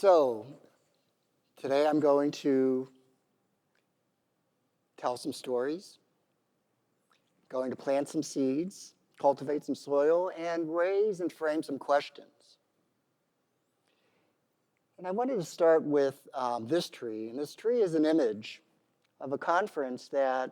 So today I'm going to tell some stories, going to plant some seeds, cultivate some soil, and raise and frame some questions. And I wanted to start with this tree, and this tree is an image of a conference that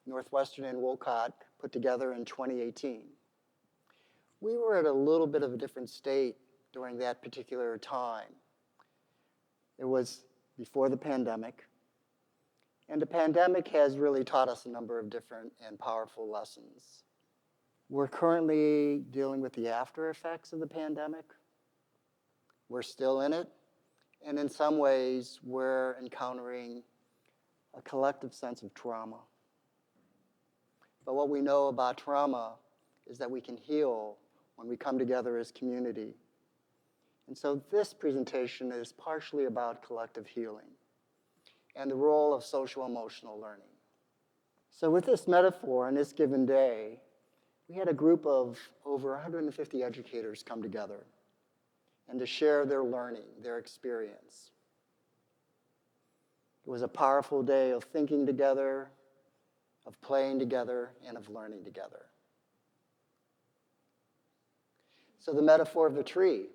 Northwestern and Wolcott put together in 2018. We were at a little bit of a different state during that particular time. It was before the pandemic, and the pandemic has really taught us a number of different and powerful lessons. We're currently dealing with the after effects of the pandemic. We're still in it, and in some ways, we're encountering a collective sense of trauma. But what we know about trauma is that we can heal when we come together as community. And so this presentation is partially about collective healing and the role of social-emotional learning. So with this metaphor on this given day, we had a group of over 150 educators come together and to share their learning, their experience. It was a powerful day of thinking together, of playing together, and of learning together. So the metaphor of the tree.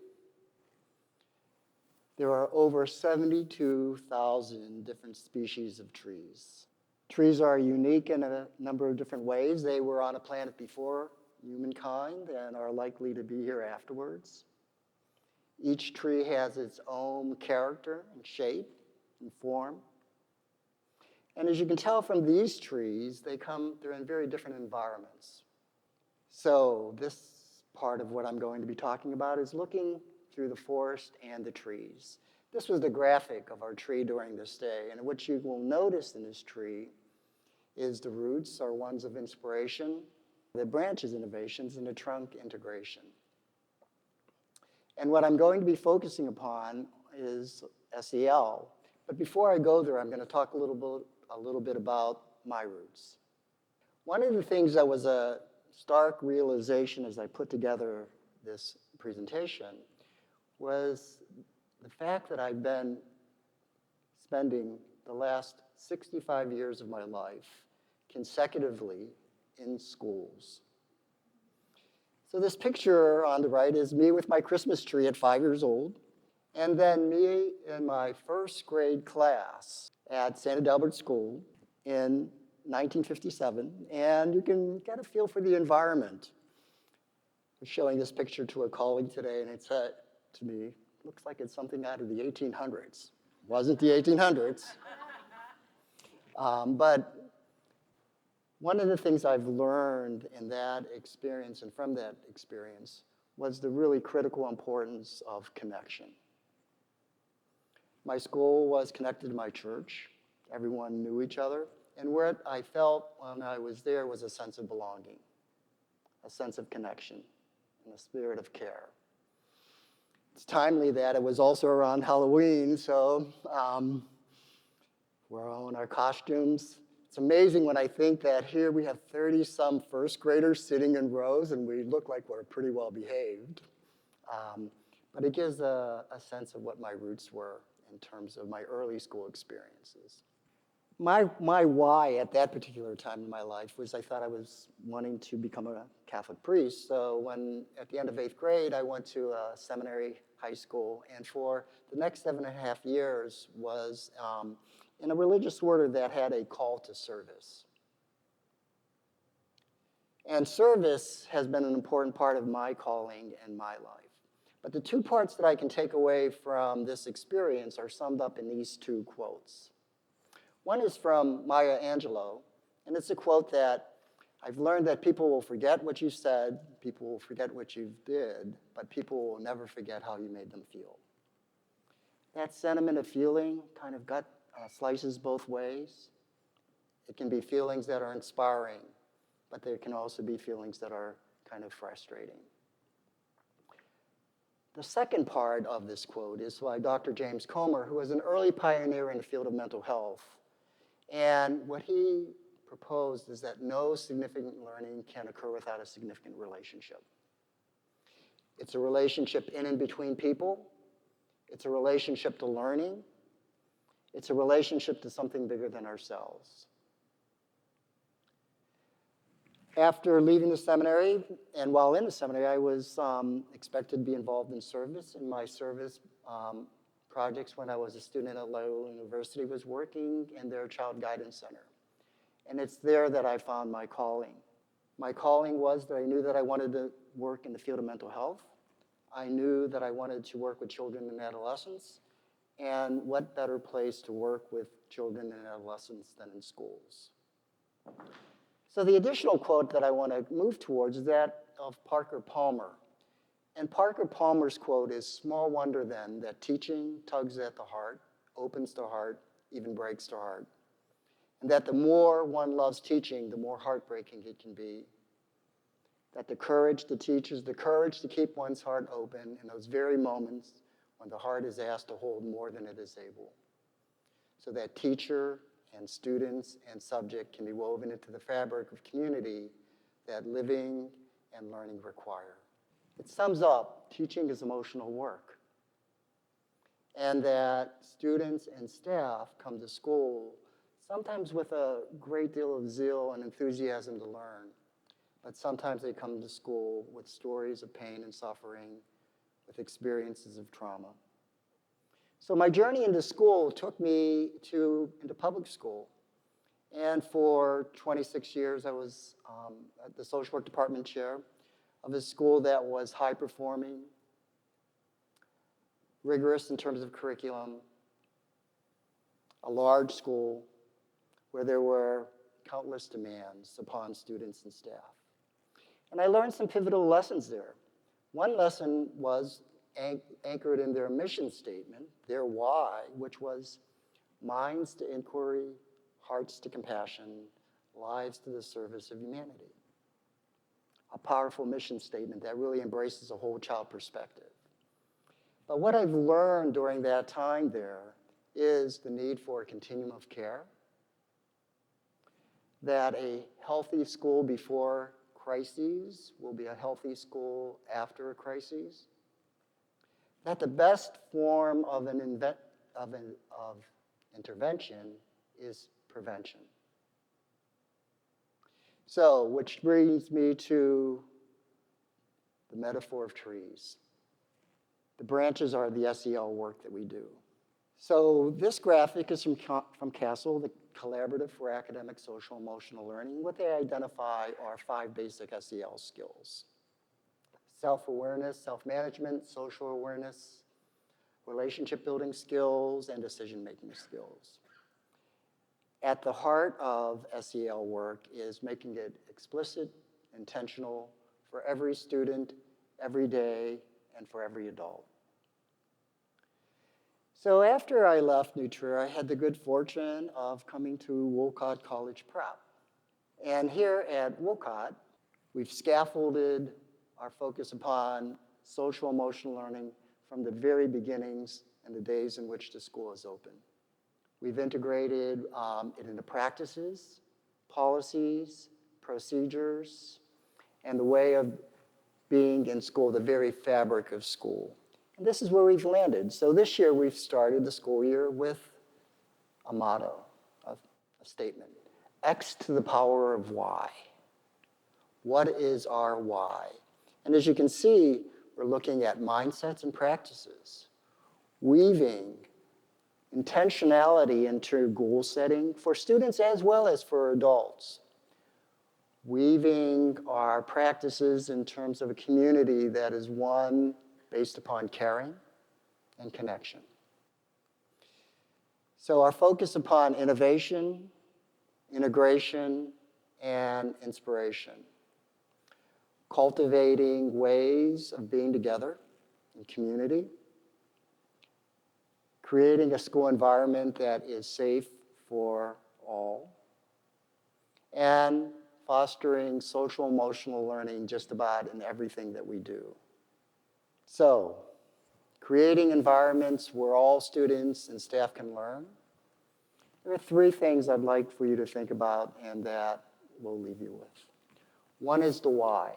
There are over 72,000 different species of trees. Trees are unique in a number of different ways. They were on a planet before humankind and are likely to be here afterwards. Each tree has its own character and shape and form. And as you can tell from these trees, they're in very different environments. So this part of what I'm going to be talking about is looking through the forest and the trees. This was the graphic of our tree during this day, and what you will notice in this tree is the roots are ones of inspiration, the branches innovations, and the trunk integration. And what I'm going to be focusing upon is SEL. But before I go there, I'm going to talk a little bit about my roots. One of the things that was a stark realization as I put together this presentation was the fact that I've been spending the last 65 years of my life consecutively in schools. So this picture on the right is me with my Christmas tree at 5 years old, and then me in my first grade class at St. Adalbert School in 1957, and you can get a feel for the environment. I was showing this picture to a colleague today, and it said to me, looks like it's something out of the 1800s. Wasn't the 1800s. But one of the things I've learned in that experience and from that experience was the really critical importance of connection. My school was connected to my church. Everyone knew each other. And what I felt when I was there was a sense of belonging, a sense of connection, and a spirit of care. It's timely that it was also around Halloween, so we're all in our costumes. It's amazing when I think that here we have 30-some first graders sitting in rows, and we look like we're pretty well behaved. But it gives a sense of what my roots were in terms of my early school experiences. My why at that particular time in my life was I thought I was wanting to become a Catholic priest. So when, at the end of 8th grade, I went to a seminary high school, and for the next 7.5 years was in a religious order that had a call to service. And service has been an important part of my calling and my life. But the two parts that I can take away from this experience are summed up in these two quotes. One is from Maya Angelou, and it's a quote that I've learned that people will forget what you said, people will forget what you did, but people will never forget how you made them feel. That sentiment of feeling kind of slices both ways. It can be feelings that are inspiring, but there can also be feelings that are kind of frustrating. The second part of this quote is by Dr. James Comer, who was an early pioneer in the field of mental health. And what he proposed is that no significant learning can occur without a significant relationship. It's a relationship in and between people. It's a relationship to learning. It's a relationship to something bigger than ourselves. After leaving the seminary, and while in the seminary, I was expected to be involved in service. In my service projects when I was a student at Loyola University was working in their child guidance center. And it's there that I found my calling. My calling was that I knew that I wanted to work in the field of mental health. I knew that I wanted to work with children and adolescents. And what better place to work with children and adolescents than in schools? So the additional quote that I want to move towards is that of Parker Palmer. And Parker Palmer's quote is, "Small wonder then that teaching tugs at the heart, opens the heart, even breaks the heart. And that the more one loves teaching, the more heartbreaking it can be. That the courage to teach is the courage to keep one's heart open in those very moments when the heart is asked to hold more than it is able. So that teacher and students and subject can be woven into the fabric of community that living and learning require." It sums up, teaching is emotional work. And that students and staff come to school sometimes with a great deal of zeal and enthusiasm to learn, but sometimes they come to school with stories of pain and suffering, with experiences of trauma. So my journey into school took me into public school. And for 26 years, I was at the social work department chair of a school that was high performing, rigorous in terms of curriculum, a large school where there were countless demands upon students and staff. And I learned some pivotal lessons there. One lesson was anchored in their mission statement, their why, which was minds to inquiry, hearts to compassion, lives to the service of humanity. A powerful mission statement that really embraces a whole child perspective. But what I've learned during that time there is the need for a continuum of care, that a healthy school before crises will be a healthy school after a crisis, that the best form of intervention is prevention. So, which brings me to the metaphor of trees. The branches are the SEL work that we do. So this graphic is from CASEL, the Collaborative for Academic, Social, Emotional Learning. What they identify are 5 basic SEL skills: self-awareness, self-management, social awareness, relationship-building skills, and decision-making skills. At the heart of SEL work is making it explicit, intentional for every student, every day, and for every adult. So after I left New Trier, I had the good fortune of coming to Wolcott College Prep. And here at Wolcott, we've scaffolded our focus upon social emotional learning from the very beginnings and the days in which the school is open. We've integrated it into practices, policies, procedures, and the way of being in school, the very fabric of school. And this is where we've landed. So this year we've started the school year with a motto, a statement: X to the power of Y. What is our why? And as you can see, we're looking at mindsets and practices, weaving intentionality into goal setting for students as well as for adults, weaving our practices in terms of a community that is one based upon caring and connection. So our focus upon innovation, integration, and inspiration, cultivating ways of being together in community, creating a school environment that is safe for all, and fostering social emotional learning just about in everything that we do. So, creating environments where all students and staff can learn. There are 3 things I'd like for you to think about and that we'll leave you with. One is the why.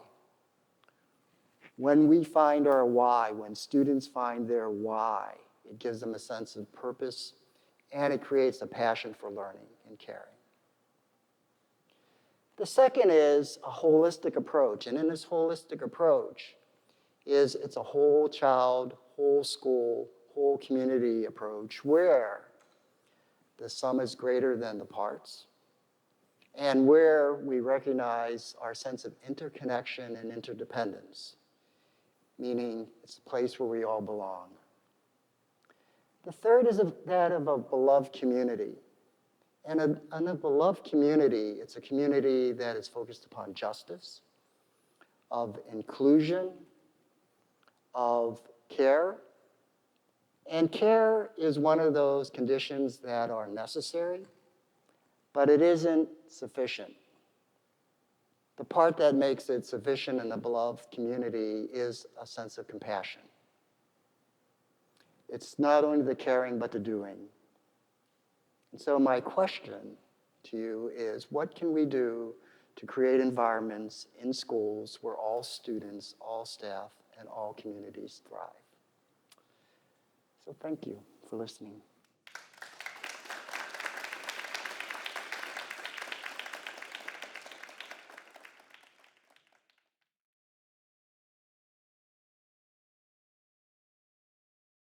When we find our why, when students find their why, it gives them a sense of purpose, and it creates a passion for learning and caring. The second is a holistic approach, and in this holistic approach it's a whole child, whole school, whole community approach where the sum is greater than the parts, and where we recognize our sense of interconnection and interdependence, meaning it's a place where we all belong. The third is that of a beloved community. And a beloved community, it's a community that is focused upon justice, of inclusion, of care. And care is one of those conditions that are necessary, but it isn't sufficient. The part that makes it sufficient in the beloved community is a sense of compassion. It's not only the caring, but the doing. And so my question to you is, what can we do to create environments in schools where all students, all staff, and all communities thrive? So thank you for listening.